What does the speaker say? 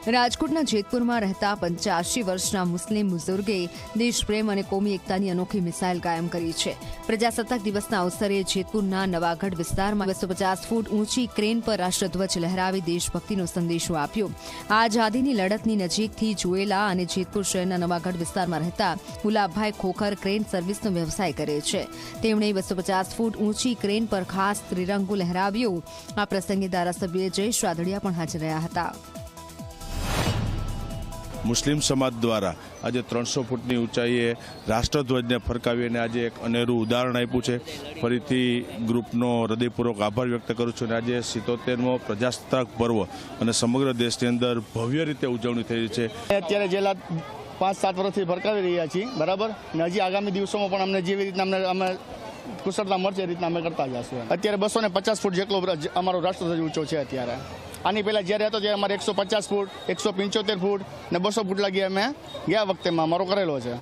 રાજકોટના જેતપુરમાં રહેતા 85 વર્ષના મુસ્લિમ બુઝુર્ગે દેશપ્રેમ અને કોમી એકતાની અનોખી મિસાઇલ કાયમ કરી છે। પ્રજાસત્તાક દિવસના અવસરે જેતપુરના નવાગઢ વિસ્તારમાં 250 ફૂટ ઊંચી ક્રેન પર રાષ્ટ્રધ્વજ લહેરાવી દેશભક્તિનો સંદેશો આપ્યો। આઝાદીની લડતની નજીકથી જોયેલા અને જેતપુર શહેરના નવાગઢ વિસ્તારમાં રહેતા ગુલાબભાઈ ખોખર ક્રેન સર્વિસનો વ્યવસાય કરે છે। તેમણે 250 ફૂટ ઊંચી ક્રેન પર ખાસ ત્રિરંગો લહેરાવ્યો। આ પ્રસંગે ધારાસભ્ય જયેશ રાદડિયા પણ હાજર રહ્યા હતા। મુસ્લિમ સમાજ દ્વારા આજે 300 ફૂટની ઊંચાઈએ રાષ્ટ્રધ્વજને ફરકાવીને આજે એક અનેરું ઉદાહરણ આપ્યું છે। ફરીથી ગ્રુપનો હૃદયપૂર્વક આભાર વ્યક્ત કરું છું। અને આજે 77મો પ્રજાસત્તાક પર્વ અને સમગ્ર દેશની અંદર ભવ્ય રીતે ઉજવણી થઈ રહી છે। અત્યારે છેલ્લા 5-7 વર્ષથી ફરકાવી રહ્યા છીએ, બરાબર, અને હજી આગામી દિવસોમાં પણ અમને જેવી રીતના અમે કુશળતા મળશે એ રીતના અમે કરતા જઈશું। અત્યારે 250 ફૂટ જેટલો અમારો રાષ્ટ્રધ્વજ ઊંચો છે। અત્યારે આની પહેલાં જ્યારે હતો ત્યારે અમારે 150 ફૂટ, 175 ફૂટ ને 200 ફૂટ લાગી અમે ગયા વખતે અમારો કરેલો છે।